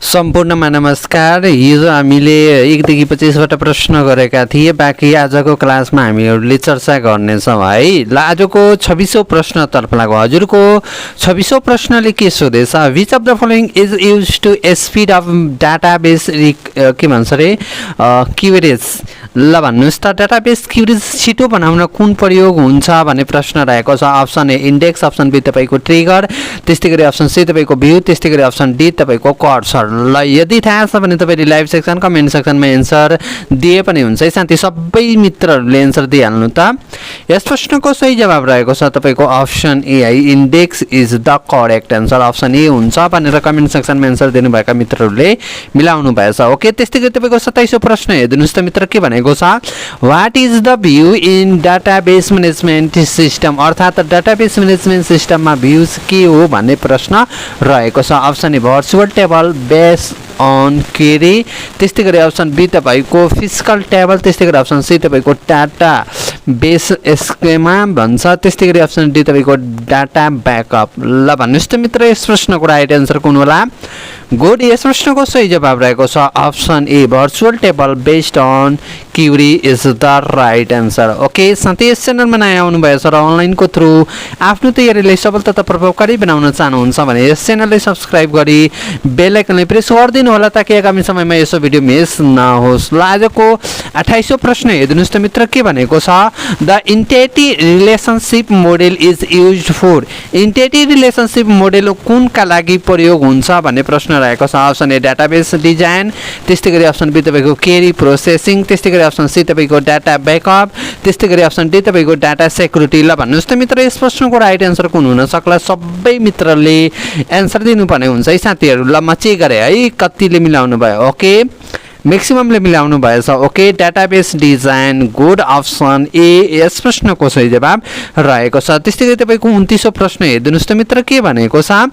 सम्पूर्णमा नमस्कार। हिजो हामीले 1 देखि 25 वटा प्रश्न गरेका थिए। बाँकी आजको क्लासमा हामीहरूले चर्चा गर्नेछौँ है। ल आजको 26औं प्रश्नतर्फ लागौँ। हजुरको 26औं प्रश्नले के सोधेछ? Which of the following is use to speed of database के भन्छ रे क्युरेज। ल भन्नुहोस् त, डाटाबेस क्युरेज छिटो बनाउन कुन प्रयोग हुन्छ भन्ने प्रश्न रहेको छ। Option A index, option B तपाईँको ट्रिगर, त्यस्तै गरी अप्सन सी तपाईँको भ्यू, त्यस्तै गरी अप्सन डी तपाईँको कर्सर। ल यदि थाहा छ भने तपाईँले लाइभ सेक्सन कमेन्ट सेक्सनमा एन्सर दिए पनि हुन्छ है साथी। सबै मित्रहरूले एन्सर दिइहाल्नु त। यस प्रश्नको सही जवाब रहेको छ तपाईँको अप्सन ए है, index is the correct answer. Option A हुन्छ भनेर कमेन्ट सेक्सनमा एन्सर दिनुभएका मित्रहरूले मिलाउनु भएछ। ओके, त्यस्तै गरी तपाईँको 27औं प्रश्न हेर्नुहोस् त मित्र, के भनेको छ? What is the view in database management system, अर्थात् डाटाबेस म्यानेजमेन्ट सिस्टममा भ्यूज के हो भन्ने प्रश्न रहेको छ। Option A virtual table base on query, त्यस्तै गरी अप्सन बी तपाईँको फिजिकल टेबल, त्यस्तै गरी अप्सन सी तपाईँको डाटा बेस स्केमा भन्छ, त्यस्तै गरी अप्सन डी तपाईँको डाटा ब्याकअप। ल भन्नुहोस् त मित्र, यस प्रश्नको राइट एन्सर कुन होला? गुड। यस प्रश्नको सही जवाब रहेको छ option A virtual table based on query is the right answer. Okay साथै, यस च्यानलमा नयाँ आउनुभएछ र अनलाइनको थ्रु आफ्नो तयारीलाई सबल तथा प्रभावकारी बनाउन चाहनुहुन्छ भने यस च्यानललाई सब्सक्राइब गरी बेल आइकनलाई प्रेस गरिदिनु होला ताकि आगामी समयमा यसो भिडियो मिस नहोस्। ल आजको 28औं प्रश्न हेर्नुहोस् त मित्र, के भनेको छ? The entity relationship model is used for. Entity relationship model कुनका लागि प्रयोग हुन्छ भन्ने प्रश्न रहेको छ। अप्सन ए डाटाबेस डिजाइन, त्यस्तै गरी अप्सन बी तपाईँको क्वेरी प्रोसेसिङ, त्यस्तै गरी अप्सन सी तपाईँको डाटा ब्याकअप, त्यस्तै गरी अप्सन डी तपाईँको डाटा सेक्युरिटी। ल भन्नुहोस् त मित्र, यस प्रश्नको राइट एन्सर कुन हुन सक्ला? सबै मित्रले एन्सर दिनुपर्ने हुन्छ है साथीहरू। ल म चेक गरेँ है कतिले मिलाउनु भयो। ओके, म्याक्सिममले मिलाउनु भएछ। Okay, database design good, option A यस प्रश्नको सही जवाब रहेको छ। त्यस्तै गरी तपाईँको 29औं प्रश्न हेर्नुहोस् त मित्र, के भनेको छ?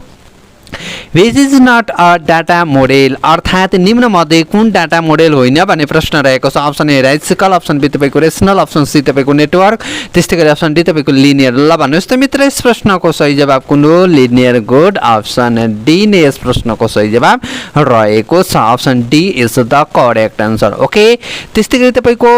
Which is not a data model, अर्थात् निम्न मध्ये कुन डाटा मोडेल होइन भन्ने प्रश्न रहेको छ। अप्सन ए राइसिकल, अप्सन बी तपाईँको रेसनल, अप्सन सी तपाईँको नेटवर्क, त्यस्तै गरी अप्सन डी तपाईँको लिनियर। ल भन्नुहोस् त मित्र, यस प्रश्नको सही जवाब कुन हो? लिनियर। गुड, अप्सन डी नै यस प्रश्नको सही जवाब रहेको छ। Option D is the correct answer. Okay, त्यस्तै गरी तपाईँको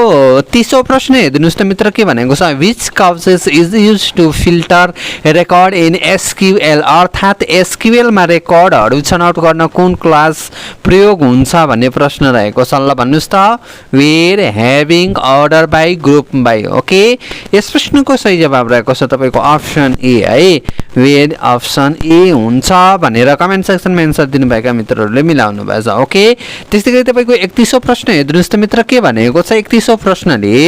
30औं प्रश्न हेर्नुहोस् त मित्र, के भनेको छ? Which clauses is use to filter record in SQL, अर्थात् एसक्युएलमा रेकर्डहरू छनौट गर्न कुन क्लास प्रयोग हुन्छ भन्ने प्रश्न रहेको छ। ल भन्नुहोस् त, where, having, order by, group by. Okay, यस प्रश्नको सही जवाब रहेको छ तपाईँको अप्सन ए है, वेयर अप्सन ए हुन्छ भनेर कमेन्ट सेक्सनमा एन्सर दिनुभएका मित्रहरूले मिलाउनु भएछ। ओके, त्यस्तै गरी तपाईँको 31औं प्रश्न हेर्नुहोस् त मित्र, के भनेको छ? 31औं प्रश्नले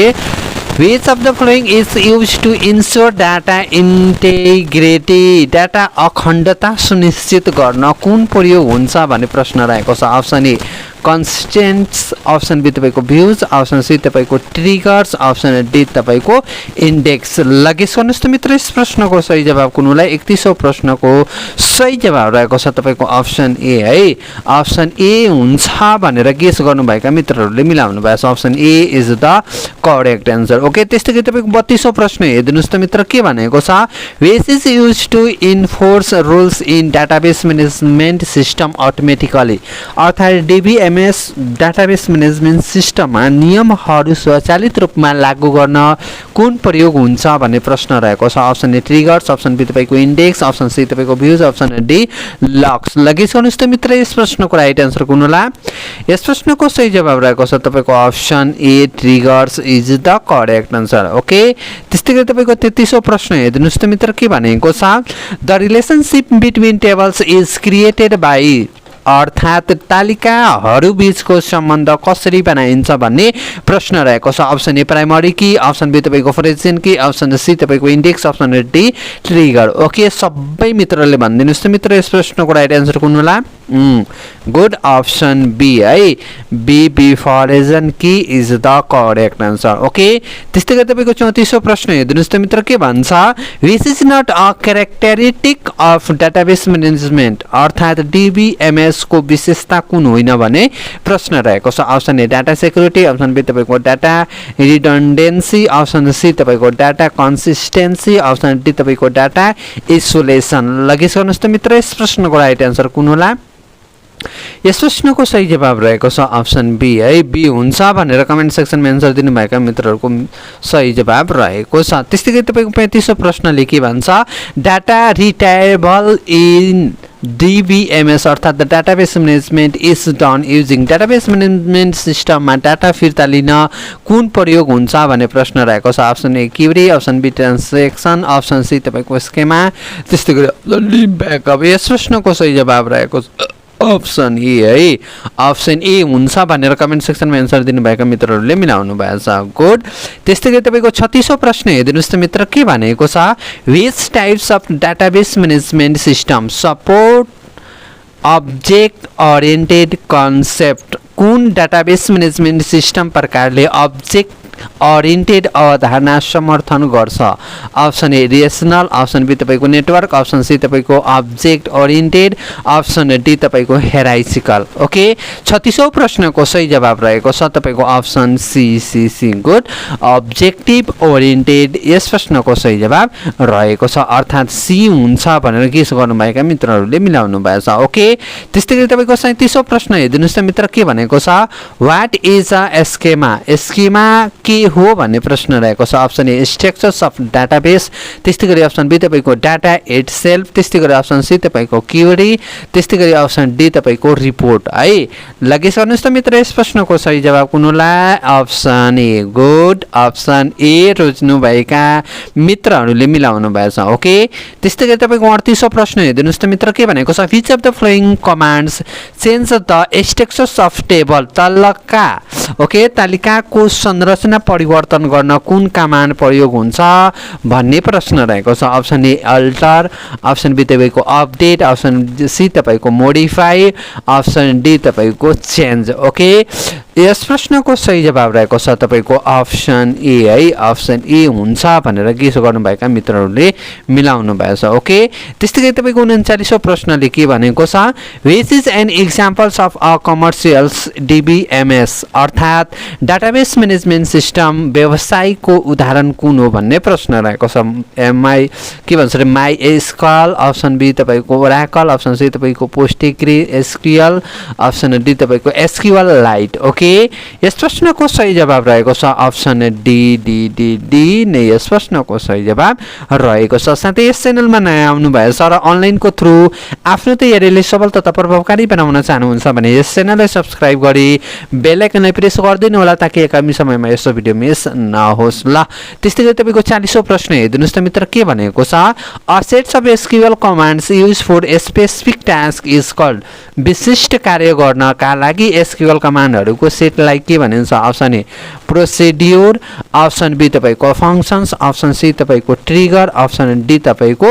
Which of the following is used to ensure data integrity, data अखण्डता सुनिश्चित गर्न कुन प्रयोग हुन्छ भन्ने प्रश्न रहेको छ। अप्सन ए कन्स्टेन्ट्स, अप्सन बी तपाईँको भ्युज, अप्सन सी तपाईँको ट्रिगर्स, अप्सन डी तपाईँको इन्डेक्स। लगेस गर्नुहोस् त मित्र, यस प्रश्नको सही जवाब कुन होला? 31औं प्रश्नको सही जवाब रहेको छ तपाईँको अप्सन ए है, अप्सन ए हुन्छ भनेर गेस गर्नुभएका मित्रहरूले मिलाउनु भएछ। Option A is the correct answer. Okay, त्यस्तै गरी तपाईँको 32औं प्रश्न हेर्नुहोस् त मित्र, के भनेको छ? Which is use to enforce rules in database management system automatically, अर्थात् DBMS डाटाबेस म्यानेजमेन्ट सिस्टममा नियमहरू स्वचालित रूपमा लागू गर्न कुन प्रयोग हुन्छ भन्ने प्रश्न रहेको छ। Option A triggers, option B तपाईँको इन्डेक्स, अप्सन सी तपाईँको भ्युज, अप्सन डी लक्स। लगेस गर्नुहोस् त मित्र, यस प्रश्नको राइट एन्सर कुन होला? यस प्रश्नको सही जवाब रहेको छ तपाईँको option A triggers is the correct answer. Okay, त्यस्तै गरी तपाईँको 33औं प्रश्न हेर्नुहोस् त मित्र, के भनेको छ? The relationship between tables is created by, अर्थात् तालिकाहरू बीचको सम्बन्ध कसरी बनाइन्छ भन्ने प्रश्न रहेको छ। Option A primary key, option B तपाईँको फोरेन्सिक की, अप्सन सी तपाईँको index, option D trigger. Okay, सबै मित्रले भनिदिनुहोस् त मित्र, यस प्रश्नको राइट एन्सर कुन होला? गुड, अप्सन बी है, बी फोरेन्सिक key is the correct answer. Okay, त्यस्तै गरी तपाईँको 34औं प्रश्न हेर्नुहोस् त मित्र, के भन्छ? Which is not a characteristic of database management, अर्थात् DBMS को विशेषता कुन होइन भने प्रश्न रहेको छ। Option A data security, option B तपाईँको डाटा रिडन्डेन्सी, अप्सन सी तपाईँको डाटा कन्सिस्टेन्सी, अप्सन डी तपाईँको डाटा आइसोलेसन। लगेस गर्नुहोस् त मित्र, यस प्रश्नको राइट एन्सर कुन होला? यस प्रश्नको सही जवाब रहेको छ अप्सन बी है, बी हुन्छ भनेर कमेन्ट सेक्सनमा एन्सर दिनुभएका मित्रहरूको सही जवाब रहेको छ। त्यस्तै गरी तपाईँको 35औं प्रश्नले के भन्छ, डाटा रिट्राइभल इन DBMS अर्थात् the database management is done using database management सिस्टममा डाटा फिर्ता लिन कुन प्रयोग हुन्छ भन्ने प्रश्न रहेको छ। Option A query, option B transaction, option C तपाईँको स्केमा, त्यस्तै गरी अप्सन डी ब्याकअप। यस प्रश्नको सही जवाब रहेको छ अप्सन ए है, अप्सन ए हुन्छ भनेर कमेन्ट सेक्सनमा एन्सर दिनुभएका मित्रहरूले मिलाउनु भएको छ। गुड। त्यस्तै गरी तपाईँको 36औं प्रश्न हेरिदिनुहोस् त मित्र, के भनेको छ, which types of database management system support object oriented concept, कुन डाटाबेस म्यानेजमेन्ट सिस्टम प्रकारले अब्जेक्ट ओरिएन्टेड अवधारणा समर्थन गर्छ। Option A relational, option B तपाईँको नेटवर्क, अप्सन सी तपाईँको अब्जेक्ट ओरिएन्टेड, अप्सन डी तपाईँको हेराइसिकल। ओके, 36औं प्रश्नको सही जवाब रहेको छ तपाईँको option C. Good, objective oriented यस प्रश्नको सही जवाब रहेको छ, अर्थात् सी हुन्छ भनेर गेस गर्नुभएका मित्रहरूले मिलाउनु भएको छ। ओके, त्यस्तै गरी तपाईँको 37औं प्रश्न हेरिदिनुहोस् त मित्र, के भनेको छ, what is a schema, schema के हो भन्ने प्रश्न रहेको छ। Option A structures of database, त्यस्तै गरी अप्सन बी तपाईँको डाटा इटसेल्फ, त्यस्तै गरी अप्सन सी तपाईँको क्युरी, त्यस्तै गरी अप्सन डी तपाईँको रिपोर्ट है। लगेस गर्नुहोस् त मित्र, यस प्रश्नको सही जवाब कुन होला, option A. Good, option A रोज्नुभएका मित्रहरूले मिलाउनु भएको छ। ओके, त्यस्तै गरी तपाईँको 38औं प्रश्न हेरिदिनुहोस् त मित्र, के भनेको छ, which of the flowing commands change the structures of table, तलका ओके तालिकाको संरचना परिवर्तन गर्न कुन कमान्ड प्रयोग हुन्छ भन्ने प्रश्न रहेको छ। Option A alter, option B तपाईँको अपडेट, अप्सन सी तपाईँको मोडिफाई, अप्सन डी तपाईँको चेन्ज। ओके, यस प्रश्नको सही जवाब रहेको छ तपाईँको अप्सन ए है, अप्सन ए हुन्छ भनेर गेस गर्नुभएका मित्रहरूले मिलाउनु भएको छ। ओके, त्यस्तै गरी तपाईँको 39औं प्रश्नले के भनेको छ, which is an examples of a commercials DBMS अर्थात् डाटाबेस म्यानेजमेन्ट सिस्टम व्यवसायको उदाहरण कुन हो भन्ने प्रश्न रहेको छ। एमआई के भन्छ अरे माई एसक्यूएल, अप्सन बी तपाईँको ओराकल, अप्सन सी तपाईँको पोस्टग्रेसक्यूएल, अप्सन डी तपाईँको एसक्यूएल लाइट। ओके, यस प्रश्नको सही जवाब रहेको छ अप्सन डी नै यस प्रश्नको सही जवाब रहेको छ। साथै यस च्यानलमा नयाँ आउनु भएछ र अनलाइनको थ्रु आफ्नो तयारीले सबल तथा प्रभावकारी बनाउन चाहनुहुन्छ भने यस च्यानललाई सब्स्क्राइब गरी बेल आइकनलाई प्रेस गरिदिनु होला ताकि आगामी समयमा यस्तो भिडियो मिस नहोस् ल। त्यस्तै गरी तपाईँको 40औं प्रश्न हेर्दिनुहोस् त मित्र, के भनेको छ, a sets of SQL commands use for a specific task is called, विशिष्ट कार्य गर्नका लागि एसक्यूएल कमान्डहरूको सेटलाई के भनिन्छ। Option A procedure, option B तपाईँको फङ्सन्स, अप्सन सी तपाईँको ट्रिगर, अप्सन डी तपाईँको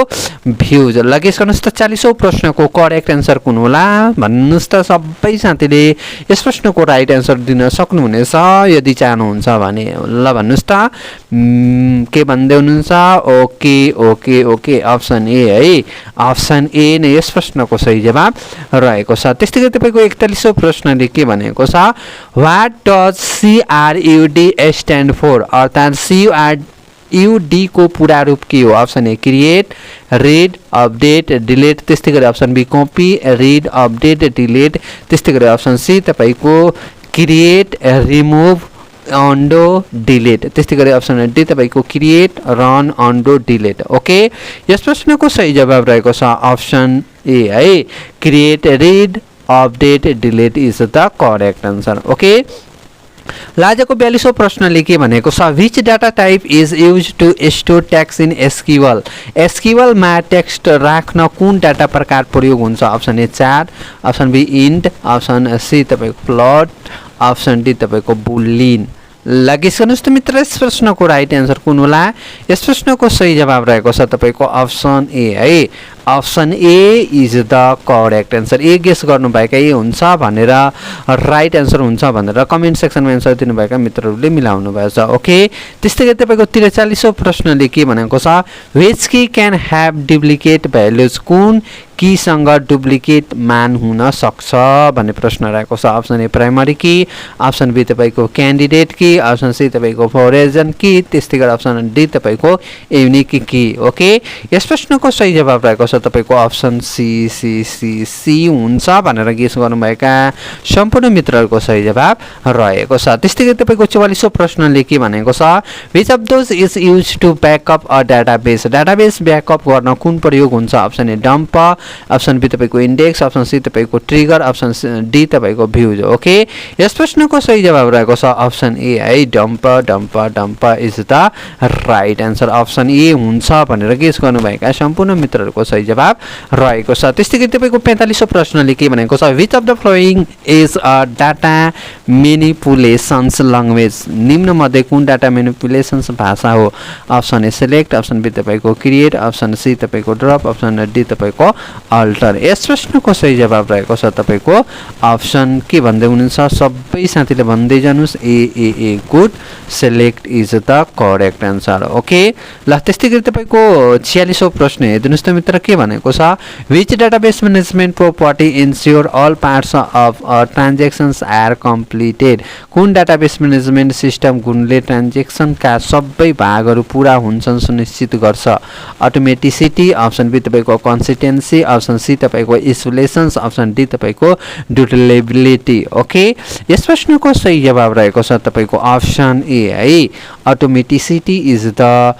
भ्युज। लगेस गर्नुहोस् त 40औं प्रश्नको करेक्ट एन्सर कुन होला भन्नुहोस् त। सबै साथीले यस प्रश्नको राइट एन्सर दिन सक्नुहुनेछ यदि चाहनुहुन्छ भने। ल भन्नुहोस् त के भन्दै हुनुहुन्छ। Okay okay okay, option A है, अप्सन ए नै यस प्रश्नको सही जवाब रहेको छ। त्यस्तै गरी तपाईँको 41औं प्रश्नले के भनेको छ, what does CRUD stand for अर्थात् CRUD को पूरा रूप के हो। Option A create, read, update, delete, त्यस्तै गरी option B copy, read, update, delete, त्यस्तै गरी अप्सन सी तपाईँको क्रिएट, रिमुभ, अन्डो, डिलिट, त्यस्तै गरी अप्सन डी तपाईँको create, run, undo, delete. Okay, यस प्रश्नको सही जवाब रहेको छ अप्सन ए है, create, read, update, delete is the correct answer. Okay, आजको 42औं प्रश्नले के भनेको छ, which data type is use to store text in SQL, एसक्यूएलमा टेक्स्ट राख्न कुन डाटा प्रकार प्रयोग हुन्छ। Option A chart, option B int, option C तपाईँको प्लट, अप्सन डी तपाईँको बुलियन। लगेस गर्नुहोस् त मित्र, यस प्रश्नको राइट एन्सर कुन होला। यस प्रश्नको सही जवाब रहेको छ तपाईँको अप्सन ए है, option A is the correct answer. A guess गर्नुभएका ए हुन्छ भनेर राइट एन्सर हुन्छ भनेर कमेन्ट सेक्सनमा एन्सर दिनुभएका मित्रहरूले मिलाउनु भएको छ। ओके, त्यस्तै गरी तपाईँको 43औं प्रश्नले के भनेको छ, which key can have duplicate values, कुन कीसँग डुप्लिकेट मान हुन सक्छ भन्ने प्रश्न रहेको छ। Option A primary key, option B तपाईँको क्यान्डिडेट की, अप्सन सी तपाईँको फोरेजन की, त्यस्तै गरी अप्सन डी तपाईँको युनिक की। ओके, यस प्रश्नको सही जवाब रहेको छ छ तपाईको अप्सन सी हुन्छ भनेर गेस गर्नुभएका सम्पूर्ण मित्रहरूको सही जवाब रहेको छ। त्यस्तै गरी तपाईको 44औं प्रश्नले के भनेको छ which of those is used to backup a database. Database backup गर्न कुन प्रयोग हुन्छ? Option A dump, option B तपाईको इन्डेक्स, अप्सन सी तपाईको ट्रिगर, अप्सन डी तपाईको भ्युज। ओके, यस प्रश्नको सही जवाब रहेको छ अप्सन ए है, dump dump dump is the right answer. Option A हुन्छ भनेर गेस गर्नुभएका सम्पूर्ण मित्रहरूको सही जवाब रहेको छ। त्यस्तै गरी तपाईको 45औं प्रश्नले के भनेको छ which of the following is a data manipulations language. निम्न मध्ये कुन डाटा मेनिपुलेसन्स भाषा हो? Option A select, option B तपाईको क्रिएट, अप्सन सी तपाईको ड्रप, अप्सन डी तपाईको अल्टर। यस प्रश्नको सही जवाब रहेको छ तपाईको अप्सन के भन्दै हुनुहुन्छ सबै साथीले भन्दै जानुस् A good, select is the correct answer. Okay, ल त्यस्तै गरी तपाईको 46औं प्रश्न हेर्नुस् त मित्र के भनेको छ which database management property ensure all parts of transactions are completed. कुन डाटाबेस म्यानेजमेन्ट सिस्टम कुनले ट्रान्ज्याक्सनका सबै भागहरू पूरा हुन्छन् सुनिश्चित गर्छ? अटोमेटिसिटी, अप्सन बी तपाईको कन्सिस्टेन्सी, अप्सन सी तपाईको इन्सुलेसन्स, अप्सन डी तपाईको ड्युरेबिलिटी। ओके, यस प्रश्नको सही जवाब रहेको छ तपाईको अप्सन ए है, atomicity is the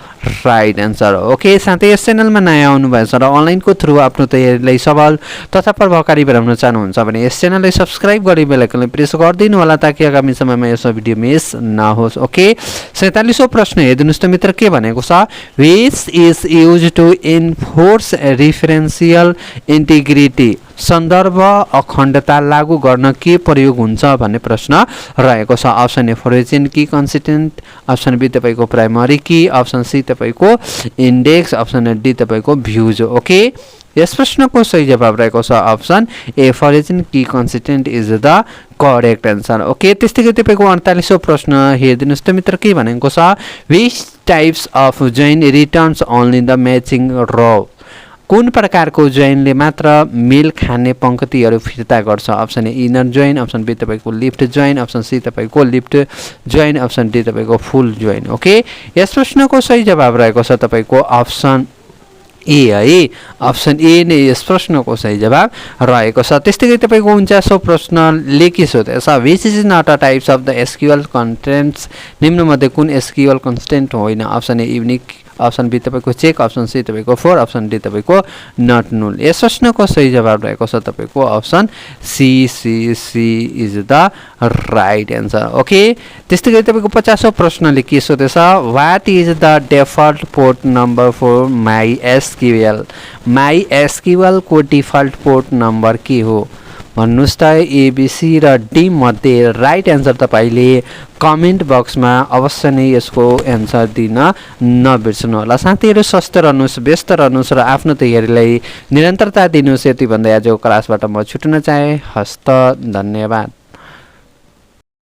right answer. Okay, साथै यस च्यानलमा नयाँ आउनुभएछ र अनलाइनको थ्रु आफ्नो तयारीलाई सबल तथा प्रभावकारी बनाउन चाहनुहुन्छ भने यस च्यानललाई सब्सक्राइब गरी बेल आइकनलाई प्रेस गरिदिनु होला ताकि आगामी समयमा यस भिडियो मिस नहोस्। ओके, 47औं प्रश्न हेर्नुस् त मित्र के भनेको छ which is used to enforce referential integrity. सन्दर्भ अखण्डता लागू गर्न के प्रयोग हुन्छ भन्ने प्रश्न रहेको छ। Option A foreign key consistent, option B तपाईको प्राइमरी की, अप्सन सी तपाईको इन्डेक्स, अप्सन डी तपाईको भ्युज। ओके, यस प्रश्नको सही जवाब रहेको छ option A foreign key consistent is the correct answer. Okay, त्यस्तै गरी तपाईको 48औं प्रश्न हेरिदिनुहोस् त मित्र के भनेको छ which types of join returns only the matching row. कुन प्रकारको जोइनले मात्र मेल खाने पंक्तिहरू फिर्ता गर्छ? Option A inner join, option B तपाईको लिफ्ट जोइन, अप्सन सी तपाईको लिफ्ट जोइन, अप्सन डी तपाईको फुल जोइन। ओके, यस प्रश्नको सही जवाब रहेको छ तपाईको अप्सन ए है, अप्सन ए नै यस प्रश्नको सही जवाब रहेको छ। त्यस्तै गरी तपाईको 49औं प्रश्नले के सोधेको छ which is not a types of the SQL contents. निम्न मध्ये कुन एसक्यूएल कन्स्टेन्ट होइन? Option A unique, option B तपाईको चेक, अप्सन सी तपाईको फोर, अप्सन डी तपाईको नट नुल। यस प्रश्नको सही जवाब रहेको छ तपाईको option C is the right answer. Okay, त्यस्तै गरी तपाईको 50औं प्रश्नले के सोधेछ what is the default port number for my SQL. My SQL को डिफल्ट पोर्ट नम्बर के हो भन्नुस् त एबीसी र डी मध्ये राइट एन्सर तपाईले कमेन्ट बक्समा अवश्य नै यसको एन्सर दिन नबिर्सनु होला। साथीहरू स्वस्थ रहनुहोस्, व्यस्त रहनुहोस् र आफ्नो तयारीलाई निरन्तरता दिनुहोस्। यति भन्दै आजको क्लासबाट म छुट्न चाहे। हस्त, धन्यवाद।